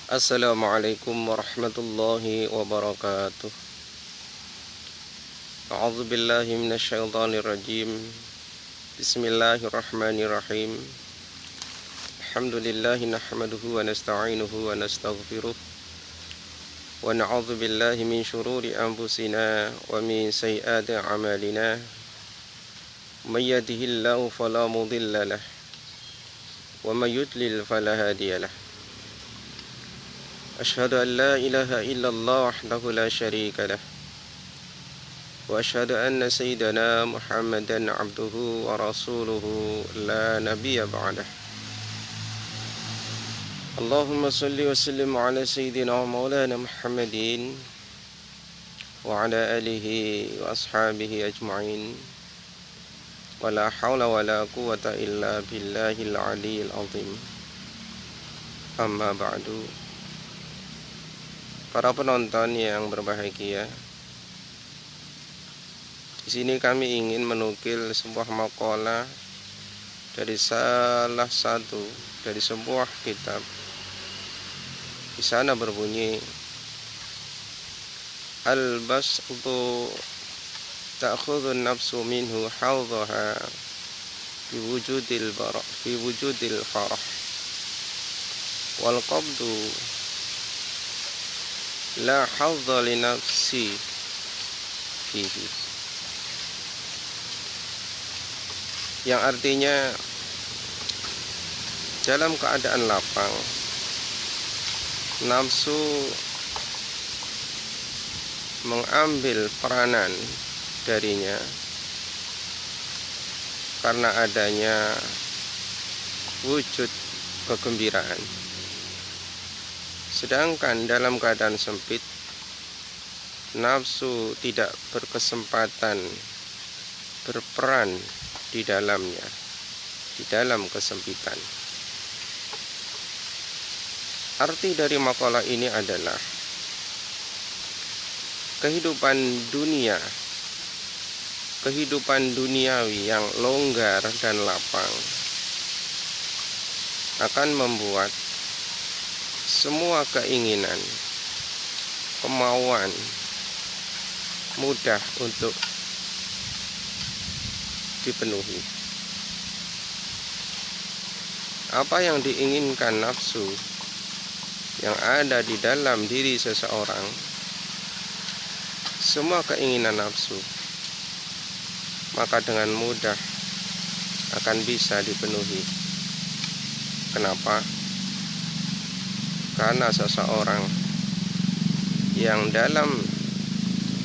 Assalamualaikum warahmatullahi wabarakatuh. A'udzu billahi minasyaitonir rajim. Bismillahirrahmanirrahim. Alhamdulillahi nahmaduhu wa nasta'inuhu wa nastaghfiruh. Wa na'udzu billahi min syururi anfusina wa min sayyiati a'malina. May yahdihillahu fala mudilla lahu wa may yudlil fala hadiya lahu. Asyhadu an la ilaha illallah wahdahu la syarika lah. Wa asyhadu anna sayyidana Muhammadan abduhu wa rasuluhu la nabiyya ba'dah. Allahumma salli wa sallim ala sayyidina wa maulana Muhammadin wa ala alihi wa ashabihi ajma'in. Wa la hawla wa la quwwata illa billahil aliyyil azim. Amma ba'du. Para penonton yang berbahagia, di sini kami ingin menukil sebuah makalah dari salah satu dari sebuah kitab. Di sana berbunyi, al-bas'tu ta'khudhu an-nafsu minhu hawdhaha fi wujudil farah wal qabdu la hawdha li nafsi fihi. Yang artinya, dalam keadaan lapang, nafsu mengambil peranan darinya karena adanya wujud kegembiraan. Sedangkan dalam keadaan sempit, nafsu tidak berkesempatan berperan di dalamnya, di dalam kesempitan. Arti dari makalah ini adalah kehidupan dunia, kehidupan duniawi yang longgar dan lapang akan membuat semua keinginan, kemauan mudah untuk dipenuhi. Apa yang diinginkan nafsu yang ada di dalam diri seseorang, semua keinginan nafsu, maka dengan mudah akan bisa dipenuhi. Kenapa? Karena seseorang yang dalam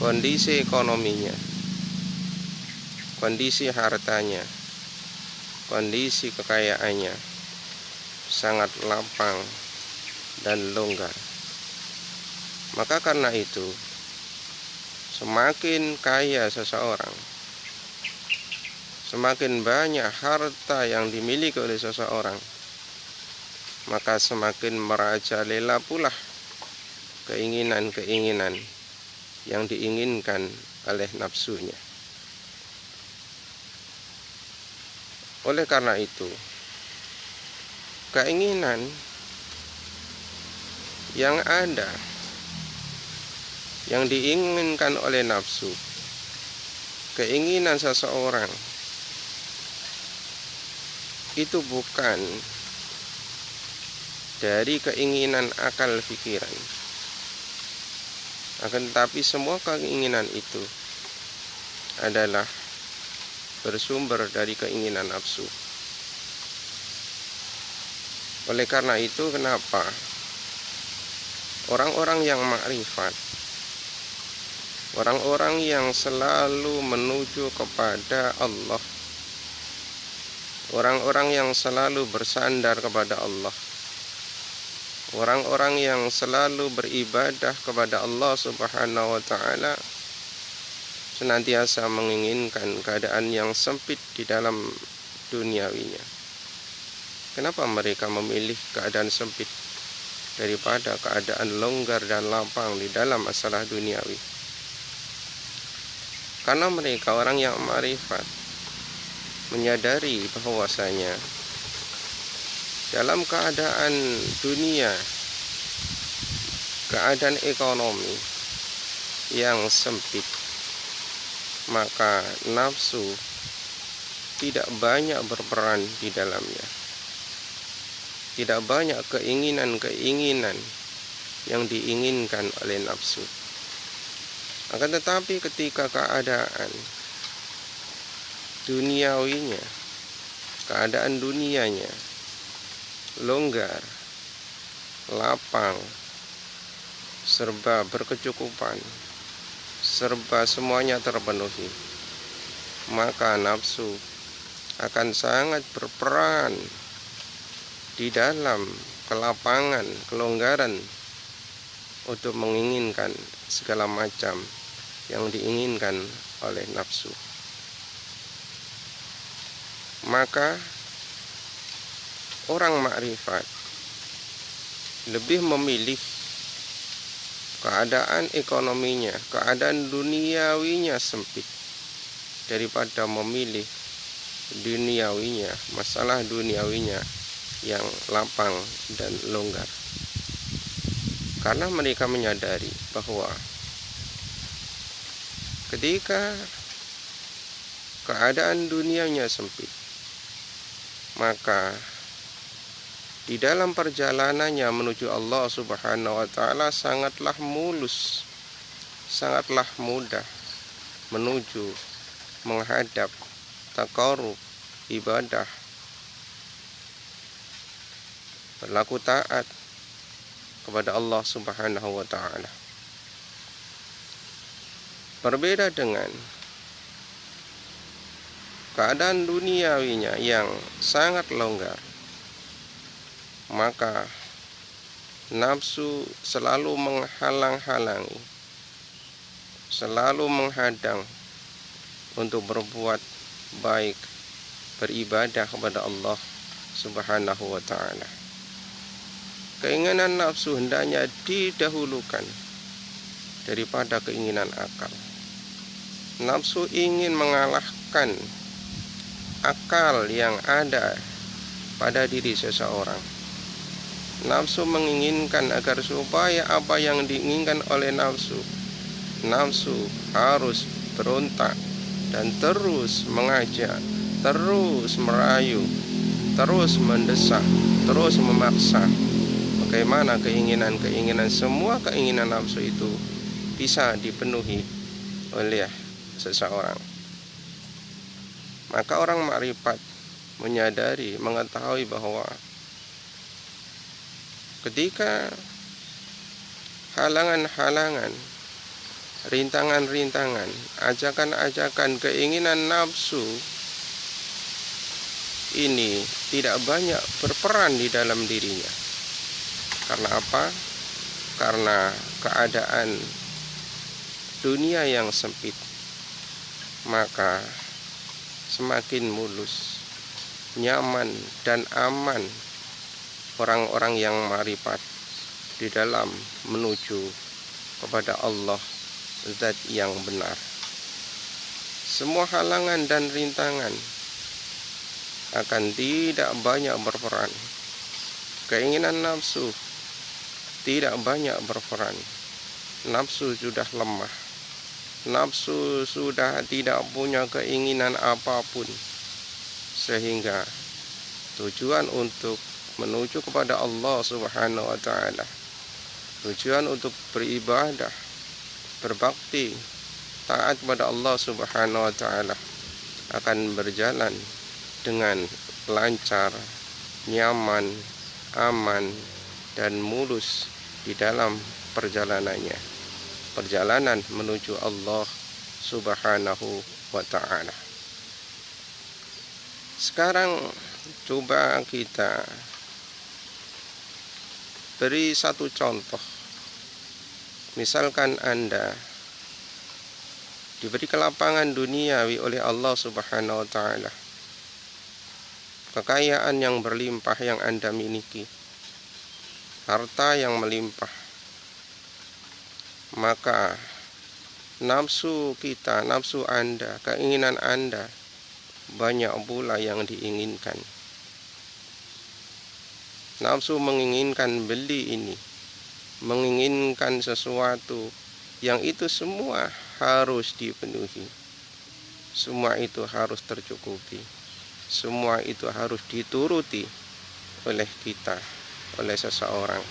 kondisi ekonominya, kondisi hartanya, kondisi kekayaannya sangat lapang dan longgar, maka karena itu semakin kaya seseorang, semakin banyak harta yang dimiliki oleh seseorang, maka semakin merajalela pula keinginan-keinginan yang diinginkan oleh nafsunya. Oleh karena itu, keinginan yang ada, yang diinginkan oleh nafsu, keinginan seseorang, itu bukan dari keinginan akal pikiran, akan tetapi semua keinginan itu adalah bersumber dari keinginan nafsu. Oleh karena itu, kenapa orang-orang yang makrifat, orang-orang yang selalu menuju kepada Allah, orang-orang yang selalu bersandar kepada Allah, orang-orang yang selalu beribadah kepada Allah Subhanahu wa ta'ala, senantiasa menginginkan keadaan yang sempit di dalam duniawinya. Kenapa mereka memilih keadaan sempit daripada keadaan longgar dan lapang di dalam masalah duniawi? Karena mereka orang yang ma'rifat, menyadari bahwasanya dalam keadaan dunia keadaan ekonomi yang sempit, maka nafsu tidak banyak berperan di dalamnya. Tidak banyak keinginan-keinginan yang diinginkan oleh nafsu. Akan tetapi ketika keadaan duniawinya, keadaan dunianya longgar, lapang, serba berkecukupan, serba semuanya terpenuhi, maka nafsu akan sangat berperan di dalam kelapangan, kelonggaran untuk menginginkan segala macam yang diinginkan oleh nafsu. Maka orang makrifat lebih memilih keadaan ekonominya, keadaan duniawinya sempit daripada memilih duniawinya, masalah duniawinya yang lapang dan longgar. Karena mereka menyadari bahwa ketika keadaan dunianya sempit, maka di dalam perjalanannya menuju Allah Subhanahu wa Ta'ala sangatlah mulus, sangatlah mudah menuju menghadap taqarrub ibadah, berlaku taat kepada Allah Subhanahu wa Ta'ala. Berbeda dengan keadaan duniawinya yang sangat longgar, maka nafsu selalu menghalang-halangi, selalu menghadang untuk berbuat baik, beribadah kepada Allah Subhanahu wa Ta'ala. Keinginan nafsu hendaknya didahulukan daripada keinginan akal. Nafsu ingin mengalahkan akal yang ada pada diri seseorang. Nafsu menginginkan agar supaya apa yang diinginkan oleh nafsu harus berontak dan terus mengajak, terus merayu, terus mendesak, terus memaksa. Bagaimana keinginan-keinginan, semua keinginan nafsu itu bisa dipenuhi oleh seseorang. Maka orang makrifat menyadari, mengetahui bahwa ketika halangan-halangan, rintangan-rintangan, ajakan-ajakan keinginan nafsu ini tidak banyak berperan di dalam dirinya. Karena apa? Karena keadaan dunia yang sempit, maka semakin mulus, nyaman dan aman orang-orang yang makrifat di dalam menuju kepada Allah Zat yang benar. Semua halangan dan rintangan akan tidak banyak berperan. Keinginan nafsu tidak banyak berperan. Nafsu sudah lemah. Nafsu sudah tidak punya keinginan apapun, sehingga tujuan untuk menuju kepada Allah Subhanahu wa Ta'ala, tujuan untuk beribadah, berbakti, taat kepada Allah Subhanahu wa Ta'ala akan berjalan dengan lancar, nyaman, aman, dan mulus di dalam perjalanannya, perjalanan menuju Allah Subhanahu wa Ta'ala. Sekarang coba kita beri satu contoh. Misalkan Anda diberi kelapangan duniawi oleh Allah Subhanahu wa Ta'ala, kekayaan yang berlimpah yang Anda miliki, harta yang melimpah, maka nafsu kita, nafsu Anda, keinginan Anda banyak pula yang diinginkan. Nafsu menginginkan beli ini, menginginkan sesuatu yang itu semua harus dipenuhi, semua itu harus tercukupi, semua itu harus dituruti oleh kita, oleh seseorang.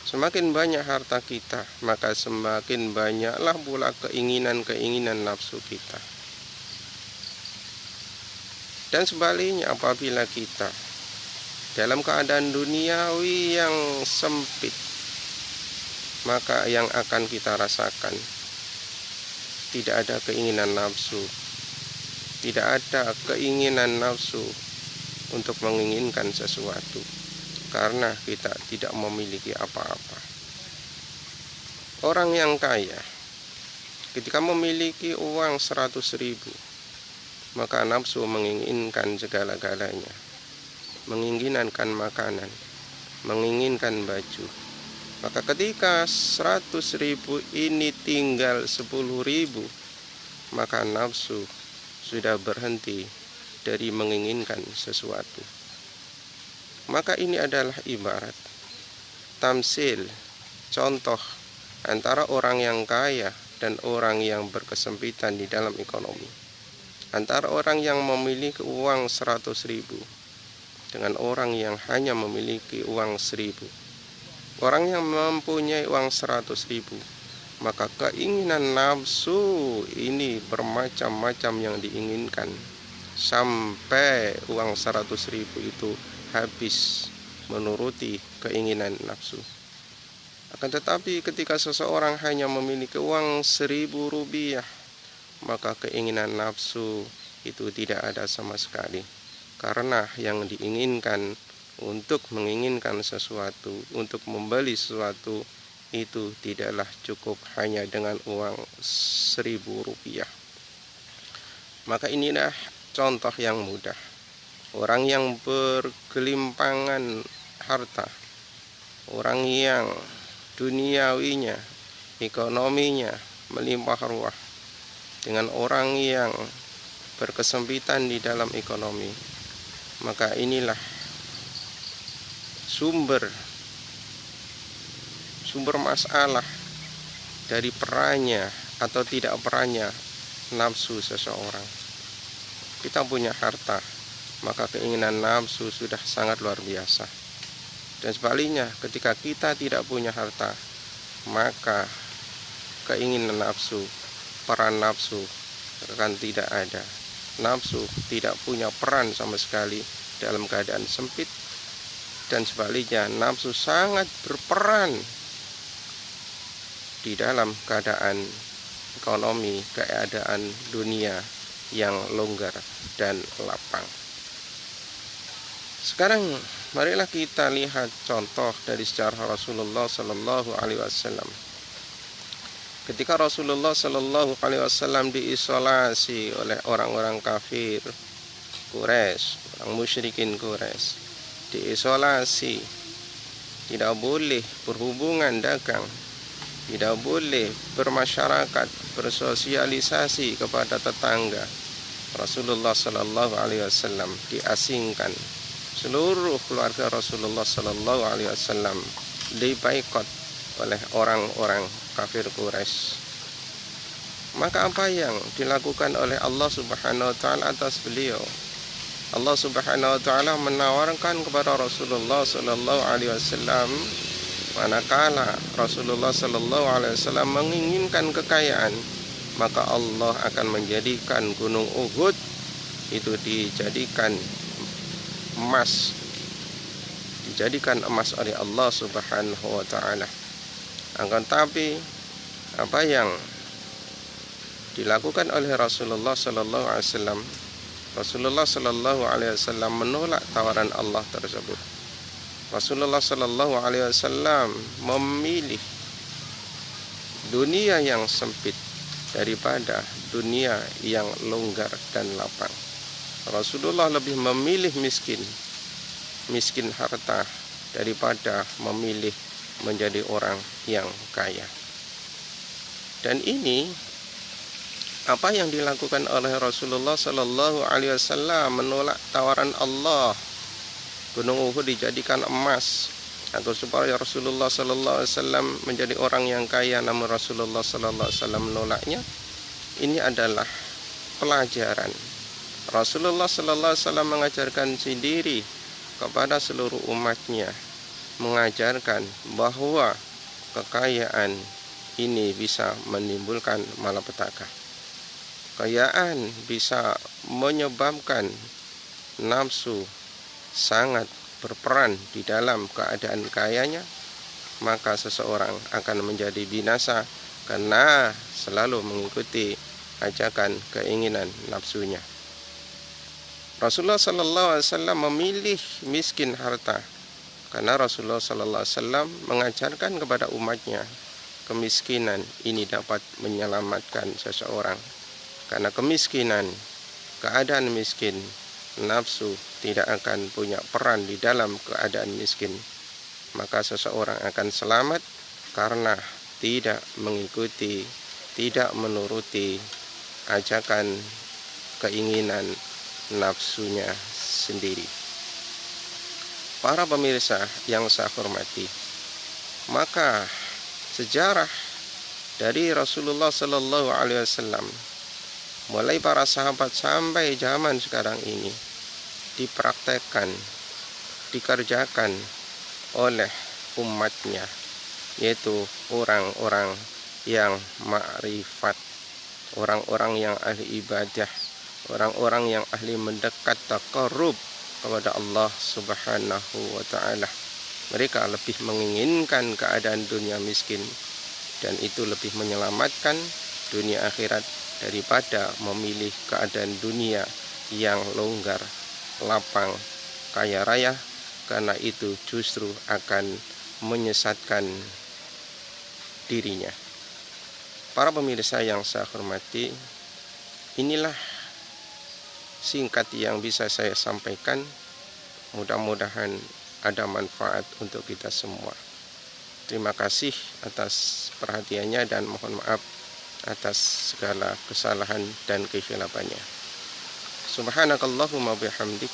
Semakin banyak harta kita, maka semakin banyaklah pula keinginan-keinginan nafsu kita. Dan sebaliknya, apabila kita dalam keadaan duniawi yang sempit, maka yang akan kita rasakan tidak ada keinginan nafsu, tidak ada keinginan nafsu untuk menginginkan sesuatu, karena kita tidak memiliki apa-apa. Orang yang kaya ketika memiliki uang 100.000, maka nafsu menginginkan segala-galanya, menginginkan makanan, menginginkan baju. Maka ketika 100.000 ini tinggal 10.000, maka nafsu sudah berhenti dari menginginkan sesuatu. Maka ini adalah ibarat tamsil, contoh antara orang yang kaya dan orang yang berkesempitan di dalam ekonomi, antara orang yang memiliki uang 100.000 dengan orang yang hanya memiliki uang 1.000. Orang yang mempunyai uang 100.000, maka keinginan nafsu ini bermacam-macam yang diinginkan, sampai uang 100.000 itu habis menuruti keinginan nafsu. Akan tetapi ketika seseorang hanya memiliki uang 1.000 rupiah, maka keinginan nafsu itu tidak ada sama sekali. Karena yang diinginkan untuk menginginkan sesuatu, untuk membeli sesuatu, itu tidaklah cukup hanya dengan uang 1.000 rupiah. Maka inilah contoh yang mudah. Orang yang bergelimpangan harta, orang yang duniawinya, ekonominya melimpah ruah, dengan orang yang berkesempitan di dalam ekonomi, maka inilah sumber masalah dari perannya atau tidak perannya nafsu seseorang. Kita punya harta, maka keinginan nafsu sudah sangat luar biasa. Dan sebaliknya, ketika kita tidak punya harta, maka keinginan nafsu, peran nafsu akan tidak ada. Nafsu tidak punya peran sama sekali dalam keadaan sempit, dan sebaliknya nafsu sangat berperan di dalam keadaan ekonomi, keadaan dunia yang longgar dan lapang. Sekarang marilah kita lihat contoh dari sejarah Rasulullah Sallallahu Alaihi Wasallam. Ketika Rasulullah Sallallahu Alaihi Wasallam diisolasi oleh orang-orang kafir Quraisy, orang musyrikin Quraisy, diisolasi, tidak boleh berhubungan dagang, tidak boleh bermasyarakat, bersosialisasi kepada tetangga. Rasulullah Sallallahu Alaihi Wasallam diasingkan. Seluruh keluarga Rasulullah Sallallahu Alaihi Wasallam diboikot oleh orang-orang kafir Quraisy. Maka apa yang dilakukan oleh Allah Subhanahu wa taala atas beliau? Allah Subhanahu wa taala menawarkan kepada Rasulullah sallallahu alaihi wasallam, manakala Rasulullah sallallahu alaihi wasallam menginginkan kekayaan, maka Allah akan menjadikan gunung Uhud itu dijadikan emas oleh Allah Subhanahu wa taala. Akan tapi apa yang dilakukan oleh Rasulullah sallallahu alaihi wasallam, Rasulullah sallallahu alaihi wasallam menolak tawaran Allah tersebut. Rasulullah sallallahu alaihi wasallam memilih dunia yang sempit daripada dunia yang longgar dan lapang. Rasulullah lebih memilih miskin harta daripada memilih menjadi orang yang kaya. Dan ini apa yang dilakukan oleh Rasulullah sallallahu alaihi wasallam, menolak tawaran Allah. Gunung Uhud dijadikan emas atau supaya Rasulullah Sallallahu Alaihi Wasallam menjadi orang yang kaya, namun Rasulullah Sallallahu Alaihi Wasallam menolaknya. Ini adalah pelajaran. Rasulullah Sallallahu Alaihi Wasallam mengajarkan sendiri kepada seluruh umatnya, mengajarkan bahwa kekayaan ini bisa menimbulkan malapetaka. Kekayaan bisa menyebabkan nafsu sangat berperan di dalam keadaan kayanya, maka seseorang akan menjadi binasa karena selalu mengikuti ajakan keinginan nafsunya. Rasulullah Sallallahu Alaihi Wasallam memilih miskin harta karena Rasulullah Sallallahu Alaihi Wasallam mengajarkan kepada umatnya kemiskinan ini dapat menyelamatkan seseorang. Karena kemiskinan, keadaan miskin, nafsu tidak akan punya peran di dalam keadaan miskin. Maka seseorang akan selamat karena tidak mengikuti, tidak menuruti ajakan keinginan nafsunya sendiri. Para pemirsa yang saya hormati, maka sejarah dari Rasulullah Sallallahu Alaihi Wasallam mulai para sahabat sampai zaman sekarang ini dipraktekkan, dikerjakan oleh umatnya, yaitu orang-orang yang ma'rifat, orang-orang yang ahli ibadah, orang-orang yang ahli mendekat taqarrub kepada Allah Subhanahu wa Ta'ala. Mereka lebih menginginkan keadaan dunia miskin, dan itu lebih menyelamatkan dunia akhirat daripada memilih keadaan dunia yang longgar, lapang, kaya raya, karena itu justru akan menyesatkan dirinya. Para pemirsa yang saya hormati, inilah singkat yang bisa saya sampaikan. Mudah-mudahan ada manfaat untuk kita semua. Terima kasih atas perhatiannya dan mohon maaf atas segala kesalahan dan kehilafannya. Subhanakallahumma bihamdik,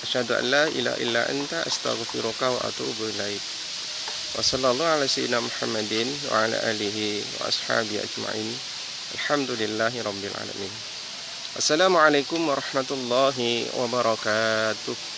asyhadu an la ilaha illa anta, astaghfiruka wa atubu ilaik. Wa sallallahu ala sayyidina Muhammadin wa ala alihi wa ashabihi ajma'in. Alhamdulillahi rabbil alamin. Assalamualaikum warahmatullahi wabarakatuh.